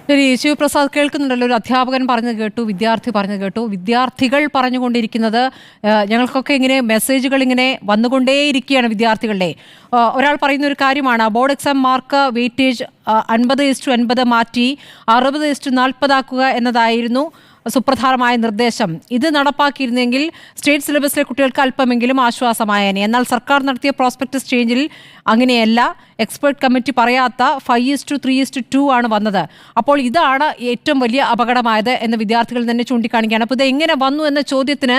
ശരി, ശിവപ്രസാദ് കേൾക്കുന്നുണ്ടല്ലോ. ഒരു അധ്യാപകൻ പറഞ്ഞു കേട്ടു, വിദ്യാർത്ഥി പറഞ്ഞു കേട്ടു, വിദ്യാർത്ഥികൾ പറഞ്ഞുകൊണ്ടിരിക്കുന്നത് ഞങ്ങൾക്കൊക്കെ ഇങ്ങനെ മെസ്സേജുകൾ ഇങ്ങനെ വന്നുകൊണ്ടേയിരിക്കുകയാണ് വിദ്യാർത്ഥികളുടെ. ഒരാൾ പറയുന്ന ഒരു കാര്യമാണ്, ബോർഡ് എക്സാം മാർക്ക് വെയിറ്റേജ് 50:50 മാറ്റി 60:40 ആക്കുക എന്നതായിരുന്നു സുപ്രധാനമായ നിർദ്ദേശം. ഇത് നടപ്പാക്കിയിരുന്നെങ്കിൽ സ്റ്റേറ്റ് സിലബസിലെ കുട്ടികൾക്ക് അല്പമെങ്കിലും ആശ്വാസമായേനെ. എന്നാൽ സർക്കാർ നടത്തിയ പ്രോസ്പെക്ടസ് ചേഞ്ചിൽ അങ്ങനെയല്ല. എക്സ്പേർട്ട് കമ്മിറ്റി പറയാത്ത 5:3:2 ആണ് വന്നത്. അപ്പോൾ ഇതാണ് ഏറ്റവും വലിയ അപകടമായത് എന്ന് വിദ്യാർത്ഥികൾ തന്നെ ചൂണ്ടിക്കാണിക്കുകയാണ്. അപ്പോൾ ഇത് എങ്ങനെ വന്നു എന്ന ചോദ്യത്തിന്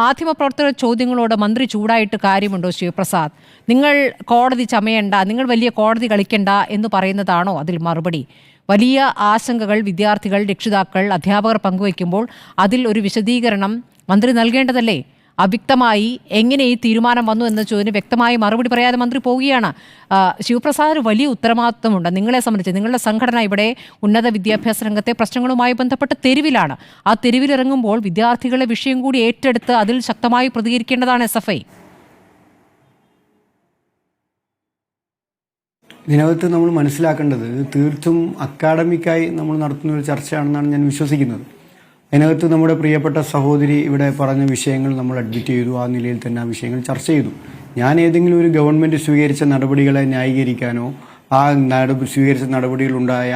മാധ്യമപ്രവർത്തക ചോദ്യങ്ങളോട് മന്ത്രി ചൂടായിട്ട് കാര്യമുണ്ടോ ശിവപ്രസാദ്? നിങ്ങൾ കോടതി ചമയണ്ട, നിങ്ങൾ വലിയ കോടതി കളിക്കണ്ട എന്ന് പറയുന്നതാണോ അതിൽ മറുപടി? വലിയ ആശങ്കകൾ വിദ്യാർത്ഥികൾ, രക്ഷിതാക്കൾ, അധ്യാപകർ പങ്കുവയ്ക്കുമ്പോൾ അതിൽ ഒരു വിശദീകരണം മന്ത്രി നൽകേണ്ടതല്ലേ? അവ്യക്തമായി എങ്ങനെ ഈ തീരുമാനം വന്നു എന്ന ചോദ്യത്തിന് വ്യക്തമായി മറുപടി പറയാതെ മന്ത്രി പോവുകയാണ്. ശിവപ്രസാദിന് വലിയ ഉത്തരവാദിത്വമുണ്ട് നിങ്ങളെ സംബന്ധിച്ച്. നിങ്ങളുടെ സംഘടന ഇവിടെ ഉന്നത വിദ്യാഭ്യാസ രംഗത്തെ പ്രശ്നങ്ങളുമായി ബന്ധപ്പെട്ട് തെരുവിലാണ്. ആ തെരുവിലിറങ്ങുമ്പോൾ വിദ്യാർത്ഥികളെ വിഷയം കൂടി ഏറ്റെടുത്ത് അതിൽ ശക്തമായി പ്രതികരിക്കേണ്ടതാണ് SFI. ഇതിനകത്ത് നമ്മൾ മനസ്സിലാക്കേണ്ടത് തീർത്തും അക്കാഡമിക്കായി നമ്മൾ നടത്തുന്ന ഒരു ചർച്ചയാണെന്നാണ് ഞാൻ വിശ്വസിക്കുന്നത്. അതിനകത്ത് നമ്മുടെ പ്രിയപ്പെട്ട സഹോദരി ഇവിടെ പറഞ്ഞ വിഷയങ്ങൾ നമ്മൾ അഡ്മിറ്റ് ചെയ്തു. ആ നിലയിൽ തന്നെ ആ വിഷയങ്ങൾ ചർച്ച ചെയ്തു. ഞാൻ ഏതെങ്കിലും ഒരു ഗവൺമെൻറ് സ്വീകരിച്ച നടപടികളെ ന്യായീകരിക്കാനോ ആ സ്വീകരിച്ച നടപടികളുണ്ടായ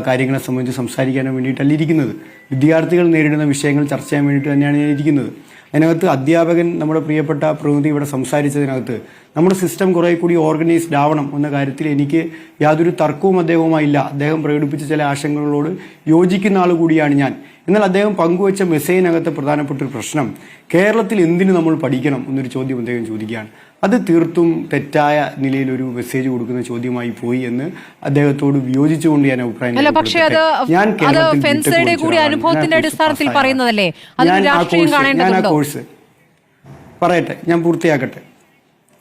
കാര്യങ്ങളെ സംബന്ധിച്ച് സംസാരിക്കാനോ വേണ്ടിയിട്ടല്ല ഇരിക്കുന്നത്. വിദ്യാർത്ഥികൾ നേരിടുന്ന വിഷയങ്ങൾ ചർച്ച ചെയ്യാൻ വേണ്ടിയിട്ട് തന്നെയാണ് ഞാൻ ഇരിക്കുന്നത്. അതിനകത്ത് അധ്യാപകൻ നമ്മുടെ പ്രിയപ്പെട്ട പ്രതിനിധി ഇവിടെ സംസാരിച്ചതിനകത്ത് നമ്മുടെ സിസ്റ്റം കുറെ കൂടി ഓർഗനൈസ്ഡ് ആവണം എന്ന കാര്യത്തിൽ എനിക്ക് യാതൊരു തർക്കവും അദ്ദേഹവുമായില്ല. അദ്ദേഹം പ്രകടിപ്പിച്ച ചില ആശങ്കകളോട് യോജിക്കുന്ന ആൾ കൂടിയാണ് ഞാൻ. എന്നാൽ അദ്ദേഹം പങ്കുവച്ച മെസ്സേജിനകത്ത് പ്രധാനപ്പെട്ട ഒരു പ്രശ്നം, കേരളത്തിൽ എന്തിനു നമ്മൾ പഠിക്കണം എന്നൊരു ചോദ്യം അദ്ദേഹം ചോദിക്കുകയാണ്. അത് തീർത്തും തെറ്റായ നിലയിലൊരു മെസ്സേജ് കൊടുക്കുന്ന ചോദ്യമായി പോയി എന്ന് അദ്ദേഹത്തോട് വിയോജിച്ചുകൊണ്ട് ഞാൻ അഭിപ്രായം ഞാൻ ആ കോഴ്സ് പറയട്ടെ, ഞാൻ പൂർത്തിയാക്കട്ടെ.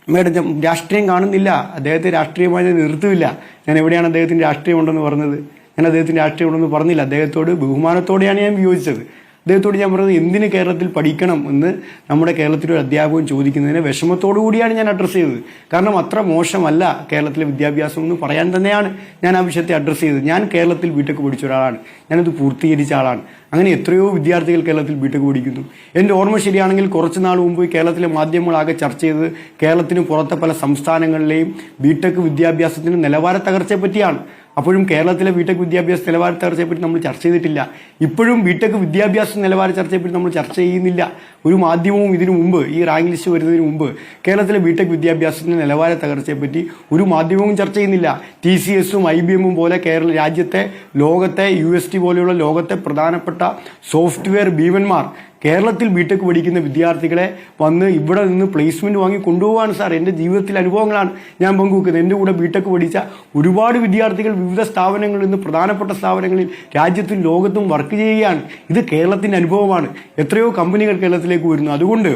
മേഡം, രാഷ്ട്രീയം കാണുന്നില്ല, അദ്ദേഹത്തെ രാഷ്ട്രീയമായി നിർത്തുമില്ല. ഞാൻ എവിടെയാണ് അദ്ദേഹത്തിന് രാഷ്ട്രീയം ഉണ്ടെന്ന് പറഞ്ഞത്? ഞാൻ അദ്ദേഹത്തിന് രാഷ്ട്രീയം ഉണ്ടെന്ന് പറഞ്ഞില്ല. അദ്ദേഹത്തോട് ബഹുമാനത്തോടെയാണ് ഞാൻ വിയോജിച്ചത്. അദ്ദേഹത്തോട് ഞാൻ പറഞ്ഞത് എന്തിന് കേരളത്തിൽ പഠിക്കണം എന്ന് നമ്മുടെ കേരളത്തിലൊരു അധ്യാപകൻ ചോദിക്കുന്നതിന് വിഷമത്തോടു കൂടിയാണ് ഞാൻ അഡ്രസ്സ് ചെയ്തത്. കാരണം അത്ര മോശമല്ല കേരളത്തിലെ വിദ്യാഭ്യാസം എന്ന് പറയാൻ തന്നെയാണ് ഞാൻ ആ വിഷയത്തെ അഡ്രസ്സ് ചെയ്തത്. ഞാൻ കേരളത്തിൽ ബിടെക് പഠിച്ച ഒരാളാണ്, ഞാനത് പൂർത്തീകരിച്ച ആളാണ്. അങ്ങനെ എത്രയോ വിദ്യാർത്ഥികൾ കേരളത്തിൽ ബിടെക് പഠിക്കുന്നു. എൻ്റെ ഓർമ്മ ശരിയാണെങ്കിൽ കുറച്ച് നാൾ മുമ്പ് കേരളത്തിലെ മാധ്യമങ്ങളാകെ ചർച്ച ചെയ്തത് കേരളത്തിന് പുറത്തെ പല സംസ്ഥാനങ്ങളിലെയും ബിടെക് വിദ്യാഭ്യാസത്തിന് നിലവാര തകർച്ചയെ പറ്റിയാണ്. അപ്പോഴും കേരളത്തിലെ ബിടെക് വിദ്യാഭ്യാസ നിലവാര ചർച്ചയെപ്പറ്റി നമ്മൾ ചർച്ച ചെയ്തിട്ടില്ല. ഇപ്പോഴും ബിടെക് വിദ്യാഭ്യാസ നിലവാര ചർച്ചയെപ്പറ്റി നമ്മൾ ചർച്ച ചെയ്യുന്നില്ല. ഒരു മാധ്യമവും ഇതിനു മുമ്പ്, ഈ റാങ്ക് ലിസ്റ്റ് വരുന്നതിന് മുമ്പ് കേരളത്തിലെ ബിടെക് വിദ്യാഭ്യാസത്തിന്റെ നിലവാര തകർച്ചയെപ്പറ്റി ഒരു മാധ്യമവും ചർച്ച ചെയ്യുന്നില്ല. TCSഉം IBMഉം പോലെ രാജ്യത്തെ, ലോകത്തെ, UST പോലെയുള്ള ലോകത്തെ പ്രധാനപ്പെട്ട സോഫ്റ്റ്വെയർ ഭീമന്മാർ കേരളത്തിൽ ബിടെക് പഠിക്കുന്ന വിദ്യാർത്ഥികളെ വന്ന് ഇവിടെ നിന്ന് പ്ലേസ്മെന്റ് വാങ്ങി കൊണ്ടുപോകാണ് സാർ. എൻ്റെ ജീവിതത്തിലെ അനുഭവങ്ങളാണ് ഞാൻ പങ്കുവെക്കുന്നത്. എൻ്റെ കൂടെ ബിടെക് പഠിച്ച ഒരുപാട് വിദ്യാർത്ഥികൾ വിവിധ സ്ഥാപനങ്ങളിൽ നിന്ന്, പ്രധാനപ്പെട്ട സ്ഥാപനങ്ങളിൽ രാജ്യത്തും ലോകത്തും വർക്ക് ചെയ്യുകയാണ്. ഇത് കേരളത്തിൻ്റെ അനുഭവമാണ്. എത്രയോ കമ്പനികൾ കേരളത്തിലേക്ക് വരുന്നു. അതുകൊണ്ട്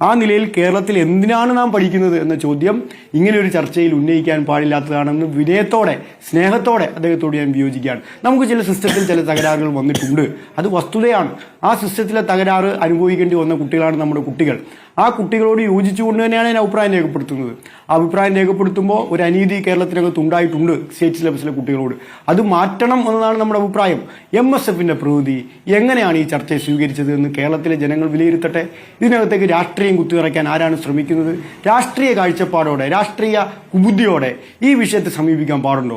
ആ നിലയിൽ കേരളത്തിൽ എന്തിനാണ് നാം പഠിക്കുന്നത് എന്ന ചോദ്യം ഇങ്ങനെ ഒരു ചർച്ചയിൽ ഉന്നയിക്കാൻ പാടില്ലാത്തതാണെന്ന് വിനയത്തോടെ, സ്നേഹത്തോടെ അദ്ദേഹത്തോട് ഞാൻ വിയോജിക്കുകയാണ്. നമുക്ക് ചില സിസ്റ്റത്തിൽ ചില തകരാറുകൾ വന്നിട്ടുണ്ട്, അത് വസ്തുതയാണ്. ആ സിസ്റ്റത്തിലെ തകരാറ് അനുഭവിക്കേണ്ടി വന്ന കുട്ടികളാണ് നമ്മുടെ കുട്ടികൾ. ആ കുട്ടികളോട് യോജിച്ചുകൊണ്ട് തന്നെയാണ് ഞാൻ അഭിപ്രായം രേഖപ്പെടുത്തുന്നത്. ആ അഭിപ്രായം രേഖപ്പെടുത്തുമ്പോൾ ഒരു അനീതി കേരളത്തിനകത്ത് ഉണ്ടായിട്ടുണ്ട് സ്റ്റേറ്റ് സിലബസിലെ കുട്ടികളോട്. അത് മാറ്റണം എന്നതാണ് നമ്മുടെ അഭിപ്രായം. MSFന്റെ പ്രതിനിധി എങ്ങനെയാണ് ഈ ചർച്ചയെ സ്വീകരിച്ചത് എന്ന് കേരളത്തിലെ ജനങ്ങൾ വിലയിരുത്തട്ടെ. ഇതിനകത്തേക്ക് രാഷ്ട്രീയം കുത്തിനിറയ്ക്കാൻ ആരാണ് ശ്രമിക്കുന്നത്? രാഷ്ട്രീയ കാഴ്ചപ്പാടോടെ, രാഷ്ട്രീയ കുബുദ്ധിയോടെ ഈ വിഷയത്തെ സമീപിക്കാൻ പാടുണ്ടോ?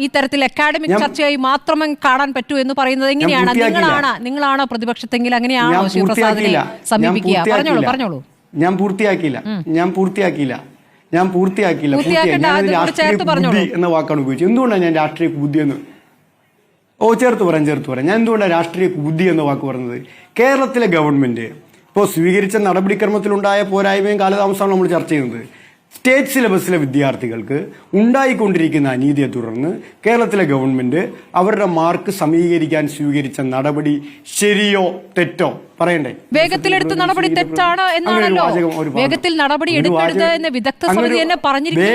ഈ തരത്തിൽ അക്കാഡമിക് ചർച്ചയായി മാത്രമേ കാണാൻ പറ്റൂ എന്ന് പറയുന്നത് എങ്ങനെയാണ്? നിങ്ങളാണ് പ്രതിപക്ഷത്തെങ്കിൽ അങ്ങനെയാണോ ശിവപ്രസാദിനെ സമീപിക്കുക? പറഞ്ഞോളൂ. ഞാൻ പൂർത്തിയാക്കിയില്ല. രാഷ്ട്രീയ ബുദ്ധി എന്ന വാക്കാണ് ഉപയോഗിച്ചത്. എന്തുകൊണ്ടാണ് ഞാൻ രാഷ്ട്രീയ ബുദ്ധി എന്ന് ചേർത്ത് പറയാം. ഞാൻ എന്തുകൊണ്ടാണ് രാഷ്ട്രീയ ബുദ്ധി എന്ന വാക്ക് പറഞ്ഞത്? കേരളത്തിലെ ഗവൺമെന്റ് ഇപ്പോൾ സ്വീകരിച്ച നടപടിക്രമത്തിലുണ്ടായ പോരായ്മയും കാലതാമസമാണ് നമ്മൾ ചർച്ച ചെയ്യുന്നത്. സ്റ്റേറ്റ് സിലബസിലെ വിദ്യാർത്ഥികൾക്ക് ഉണ്ടായിക്കൊണ്ടിരിക്കുന്ന അനീതിയെ തുടർന്ന് കേരളത്തിലെ ഗവൺമെന്റ് അവരുടെ മാർക്ക് സമീകരിക്കാൻ സ്വീകരിച്ച നടപടി ശരിയോ തെറ്റോ പറയണ്ടേ? വേഗത്തിലെടുത്ത നടപടി തെറ്റാണ് എന്നാണല്ലോ. വേഗത്തിൽ നടപടി എടുക്കരുത് എന്ന് വിദഗ്ധ സമിതി തന്നെ പറഞ്ഞിരിക്കുന്നു.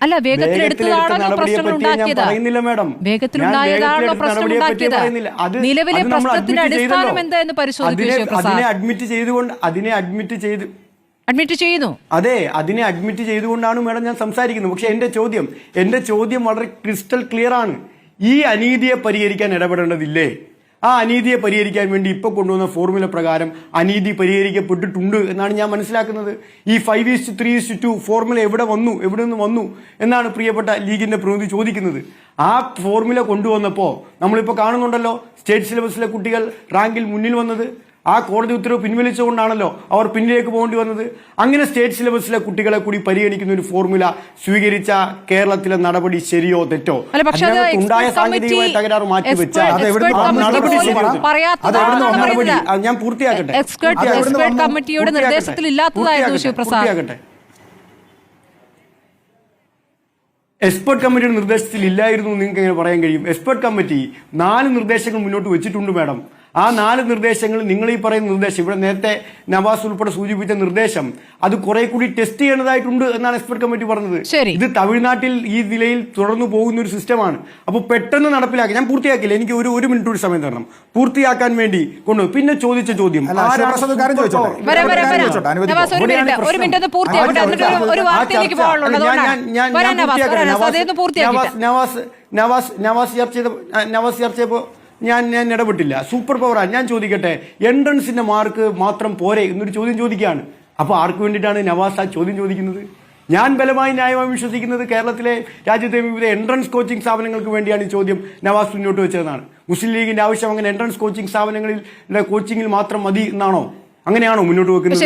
അല്ല, വേഗത്തിലെടുത്തതാണല്ലോ പ്രശ്നങ്ങൾ ഉണ്ടാക്കിയത്. നിലവിലെ പ്രശ്നത്തിന്റെ അടിസ്ഥാനം എന്താ എന്ന് പരിശോധിക്കും. അതിനെ അഡ്മിറ്റ് ചെയ്ത് അഡ്മിറ്റ് ചെയ്യുന്നു. അതെ, അതിനെ അഡ്മിറ്റ് ചെയ്തുകൊണ്ടാണ് മേഡം ഞാൻ സംസാരിക്കുന്നത്. പക്ഷെ എന്റെ ചോദ്യം വളരെ ക്രിസ്റ്റൽ ക്ലിയർ ആണ്. ഈ അനീതിയെ പരിഹരിക്കാൻ ഇടപെടേണ്ടതില്ലേ? ആ അനീതിയെ പരിഹരിക്കാൻ വേണ്ടി ഇപ്പൊ കൊണ്ടുവന്ന ഫോർമുല പ്രകാരം അനീതി പരിഹരിക്കപ്പെട്ടിട്ടുണ്ട് എന്നാണ് ഞാൻ മനസ്സിലാക്കുന്നത്. ഈ 5:3:2 ഫോർമുല എവിടെ നിന്ന് വന്നു എന്നാണ് പ്രിയപ്പെട്ട ലീഗിന്റെ പ്രതിനിധി ചോദിക്കുന്നത്. ആ ഫോർമുല കൊണ്ടുവന്നപ്പോൾ നമ്മളിപ്പോൾ കാണുന്നുണ്ടല്ലോ, സ്റ്റേറ്റ് സിലബസിലെ കുട്ടികൾ റാങ്കിൽ മുന്നിൽ വന്നത്. ആ കോടതി ഉത്തരവ് പിൻവലിച്ചുകൊണ്ടാണല്ലോ അവർ പിന്നിലേക്ക് പോകേണ്ടി വന്നത്. അങ്ങനെ സ്റ്റേറ്റ് സിലബസിലെ കുട്ടികളെ കൂടി പരിഗണിക്കുന്ന ഒരു ഫോർമുല സ്വീകരിച്ച കേരളത്തിലെ നടപടി ശരിയോ തെറ്റോ? ഉണ്ടായ സാങ്കേതികമായ തകരാറ് മാറ്റിവെച്ചാൽ ഞാൻ പൂർത്തിയാക്കട്ടെ. കമ്മിറ്റിയുടെ നിർദ്ദേശത്തിലില്ലാത്തതായിരുന്നു ശിവപ്രസാദ്. എക്സ്പെർട്ട് കമ്മിറ്റിയുടെ നിർദ്ദേശത്തിൽ ഇല്ലായിരുന്നു നിങ്ങൾക്ക് എങ്ങനെ പറയാൻ കഴിയും? എക്സ്പെർട്ട് കമ്മിറ്റി 4 നിർദ്ദേശങ്ങൾ മുന്നോട്ട് വെച്ചിട്ടുണ്ട് മാഡം. ആ 4 നിർദ്ദേശങ്ങൾ നിങ്ങൾ ഈ പറയുന്ന നിർദ്ദേശം, ഇവിടെ നേരത്തെ നവാസ് ഉൾപ്പെടെ സൂചിപ്പിച്ച നിർദ്ദേശം, അത് കുറെ കൂടി ടെസ്റ്റ് ചെയ്യേണ്ടതായിട്ടുണ്ട് എന്നാണ് എക്സ്പെർട്ട് കമ്മിറ്റി പറഞ്ഞത്. ഇത് തമിഴ്നാട്ടിൽ ഈ നിലയിൽ തുടർന്നു പോകുന്ന ഒരു സിസ്റ്റമാണ്. അപ്പോൾ പെട്ടെന്ന് നടപ്പിലാക്കി. ഞാൻ പൂർത്തിയാക്കില്ല, എനിക്ക് ഒരു മിനിറ്റ് കൂടി സമയം തരണം. പൂർത്തിയാക്കാൻ വേണ്ടി കൊണ്ടുപോകും. പിന്നെ ചോദിച്ച ചോദ്യം നവാസ് ചർച്ച ചെയ്തപ്പോൾ ഞാൻ ഇടപെട്ടില്ല. സൂപ്പർ പവറാണ്. ഞാൻ ചോദിക്കട്ടെ, എൻട്രൻസിന്റെ മാർക്ക് മാത്രം പോരെ എന്നൊരു ചോദ്യം ചോദിക്കുകയാണ്. അപ്പോൾ ആർക്ക് വേണ്ടിയിട്ടാണ് നവാസ് ആ ചോദ്യം ചോദിക്കുന്നത്? ഞാൻ ബലമായി ന്യായമായി വിശ്വസിക്കുന്നത് കേരളത്തിലെ രാജ്യത്തെ വിവിധ എൻട്രൻസ് കോച്ചിങ് സ്ഥാപനങ്ങൾക്ക് വേണ്ടിയാണ് ഈ ചോദ്യം നവാസ് മുന്നോട്ട് വെച്ചതെന്നാണ്. മുസ്ലിം ലീഗിന്റെ ആവശ്യം അങ്ങനെ എൻട്രൻസ് കോച്ചിങ് സ്ഥാപനങ്ങളിൽ കോച്ചിങ്ങിൽ മാത്രം മതി എന്നാണോ? അങ്ങനെയാണോ മുന്നോട്ട് വെക്കുന്നത്?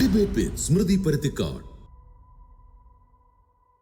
ഡിബേറ്റ് വിത്ത് സ്മൃതി പരുത്തിക്കാട്.